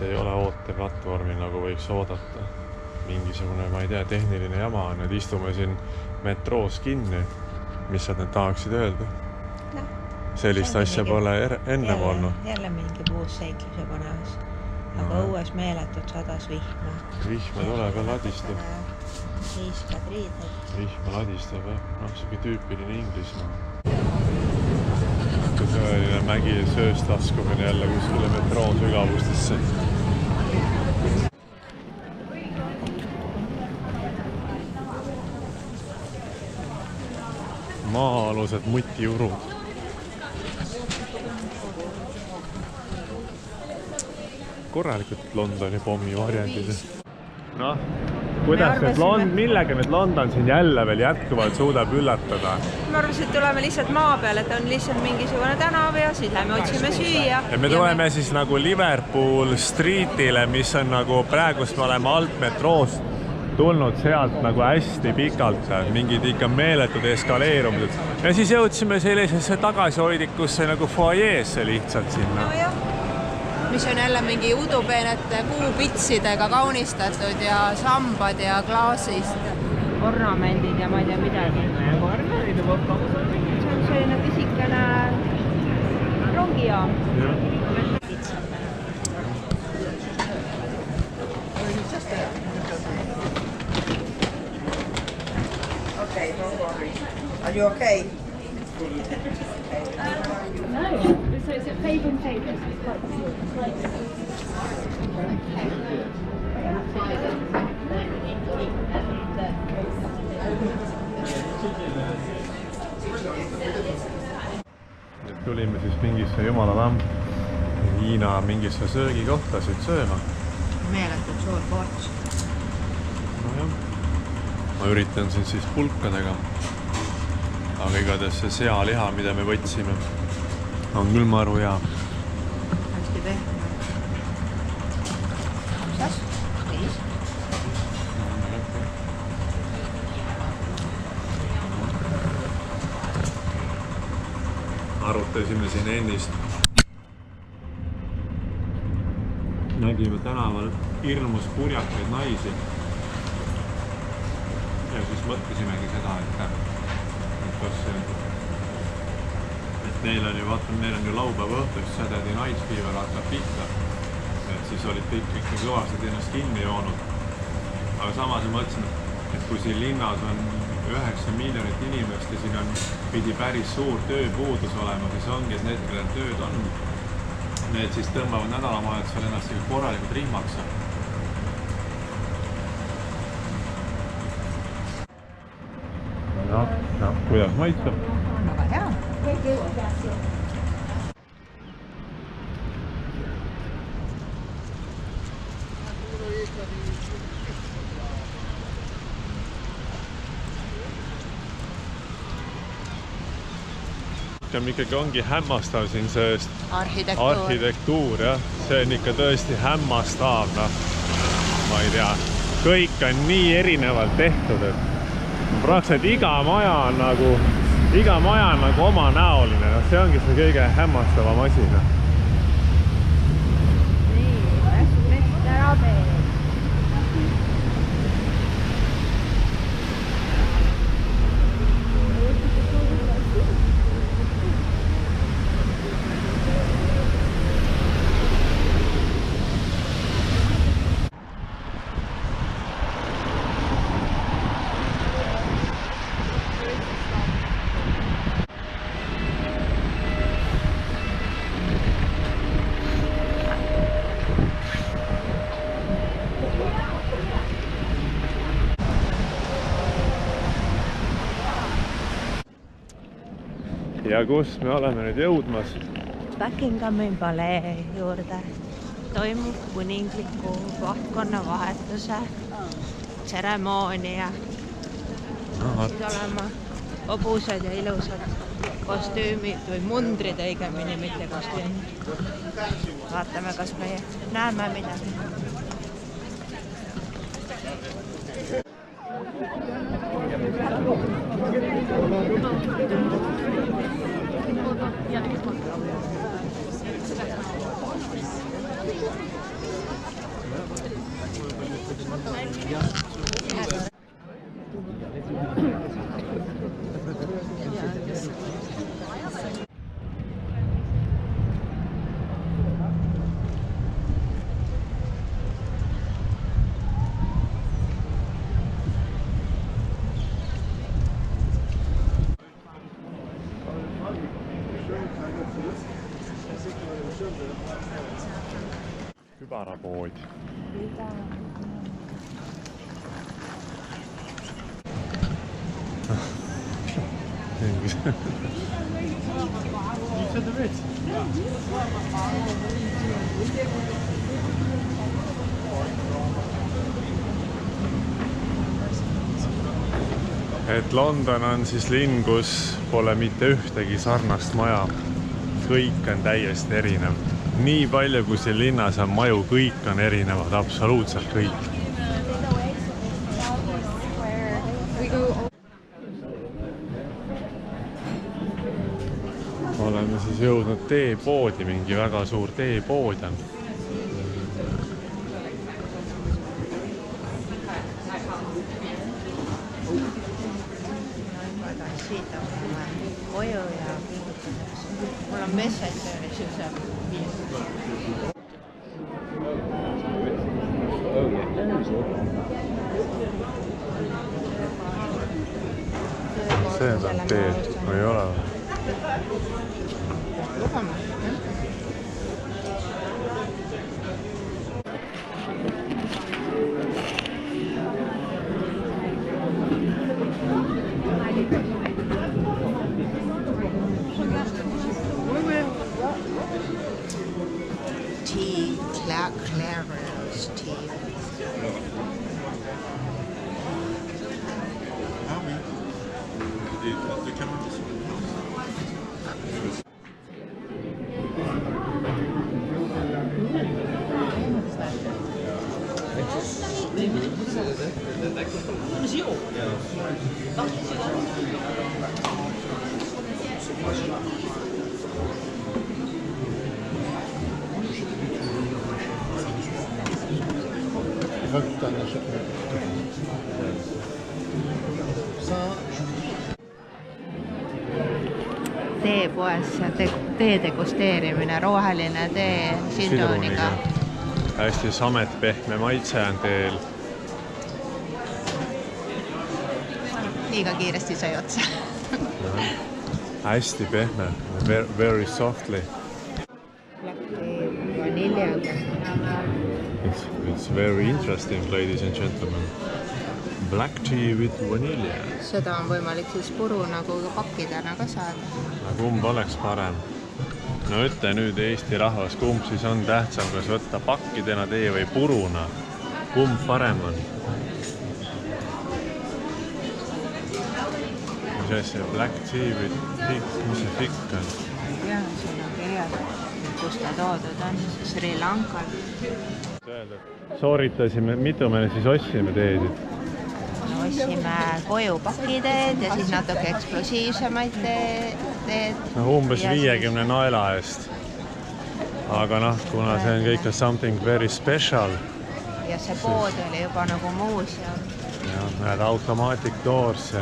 et ei ole ooteplatvormi nagu võiks oodata. Mingisugune, ma ei tea, tehniline jama on, et istume siin metroos kinni. Mis sa nüüd tahaksid öelda? No, sellist asja pole ennem olnud. Jälle mingi puus seikluse põnevus. Aga õues meeletult sadas vihma. Vihma tuleb ja ladistab. Hiiskad riided. Vihma ladistab, jah. No, see tüüpiline Inglismaa. Tõeline mägi sööst laskumine jälle kuskile metroo sügavustesse. Maa-alused mutiurud. Korralikult Londoni pommi varjendid. Noh, kuidas millega nüüd London siin jälle veel jätkuvalt suudab üllatada? Ma arvasin, et tuleme lihtsalt maa peal, et on lihtsalt mingisugune tänav ja siis lähme otsime süüa. Ja me tuleme siis nagu Liverpool Streetile, mis on nagu praegust me oleme alt metroost tulnud sealt nagu hästi pikalt, mingid ikka meeletud eskaleerumised. Ja siis jõudsime sellisesse tagasihoidikusse nagu foajeesse lihtsalt sinna. No jah, mis on jälle mingi udupeenete puupitsidega kaunistatud ja sambad ja klaasist. Ornamendid ja ma ei tea midagi. See on selline pisikene rongijaam. Okay, don't worry. Are you okay? No. So it's a Faber & Faber. Tulime siis mingisse jumala Hiina mingisse söögikohtasid sööma. Meeletult suur ports. No jah. Ma üritan siin siis pulkadega. Aga igatahes see sealiha, mida me võtsime, on küll maru hea. Hästi pehme. Kuidas? Viis? Arutasime siin ennist. Nägime tänaval hirmus purjakaid naisi. Ja siis mõtlesimegi seda, et neil on ju, vaata, neil on ju laupäeva õhtust Saturday Night Fever hakkab pihta. Et siis olid kõik ikka kõvasti ennast kinni joonud. Aga samas mõtlesin, et kui siin linnas on 9 miljonit inimest ja siin on pidi päris suur tööpuudus olema, siis ongi, et need, kellel tööd on, need siis tõmbavad nädalavahetusel ennast korralikult rihmaks. No, kuidas maitseb? Väga hea. Ikkagi ongi hämmastav siin see Arhitektuur, jah. See on ikka tõesti hämmastav, ma ei tea. Kõik on nii erinevalt tehtud, et praktiliselt iga maja on nagu omanäoline. See ongi see kõige hämmastavam asi. Nii, Mr. Abe. Ja kus me oleme nüüd jõudmas? Buckinghami palee juurde toimub kuningliku vahtkonna vahetuse tseremoonia. Siis olema hobused ja ilusad kostüümid või mundrid õigemini, mitte kostüümid. Vaatame, kas me näeme midagi. Kübarapood. Et London on siis linn, kus pole mitte ühtegi sarnast maja. Kõik on täiesti erinev. Nii palju, kui siin linnas on maju, kõik on erinevad, absoluutselt kõik. Oleme siis jõudnud teepoodi, mingi väga suur teepood on. Siit on koju ja mul on Messengeris ju see See on tee, ei ole. Lugame. Tea, Clara's tea. Teepoes tee degusteerimine, roheline tee siduuniga. Hästi samet pehme maitse on teel. Liiga kiiresti sai otsa. Hästi pehme, very softly. Black tea vaniljaga. It's very interesting, ladies and gentlemen. Black tea with vanilla. Seda on võimalik siis puru nagu pakkidena ka saada. Kumb oleks parem? No ütle nüüd Eesti rahvas, kumb siis on tähtsam, kas võtta pakkidena tee või puruna? Kumb parem on? Mis asja? Black tea with fikk? Mis see fikk on? Jah, siin on kirjas, kus ta toodud on, Sri Lankal. Sooritasime, mitu me siis ostsime teesid? Ostsime koju pakiteed ja siis natuke eksplosiivsemaid teed. No, umbes 50 naela eest. Aga noh, kuna see on kõik something very special. Ja see pood oli juba nagu muuseum. Ja, näed automatic doors.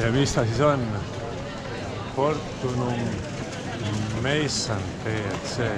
Ja mis ta siis on? Fortunum Mason PLC.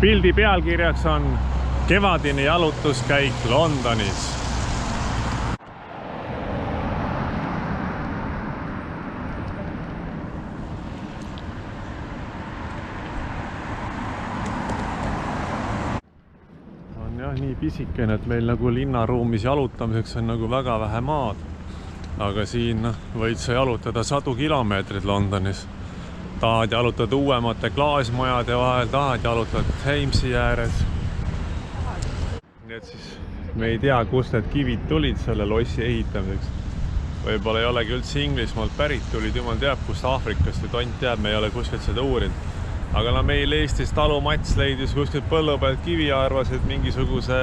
pildi pealkirjaks on kevadine jalutuskäik Londonis. On jah nii pisikene, et meil nagu linnaruumis jalutamiseks on nagu väga vähe maad. Aga siin võid sa jalutada 100 kilomeetrit Londonis. Tahad jalutada uuemate klaasmajade vahel, tahad jalutada Thamesi ääres. Nii et siis me ei tea, kust need kivid tulid selle lossi ehitamiseks. Võib-olla ei olegi üldse Inglismaalt pärit tulid, jumal teab, kust Aafrikast või tont teab, me ei ole kuskilt seda uurinud. Aga no meil Eestis talumats leidis kuskilt põllu pealt kivi ja arvas, et mingisuguse,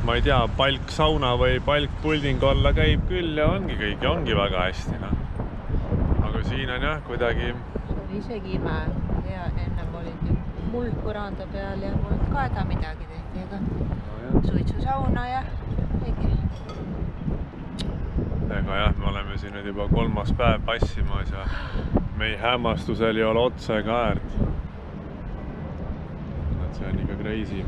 ma ei tea, palksauna või palkpulding olla käib küll ja ongi kõik ja ongi väga hästi. No. Aga siin on jah kuidagi... See oli isegi ime. Ja ennem olid ju muld põranda peal ja polnud ka häda midagi tehti, aga suitsusauna ja kõigi. Ega jah, me oleme siin nüüd juba 3. päev passimas ja meie hämmastusel ei ole otsa ega äärt. See on ikka crazy.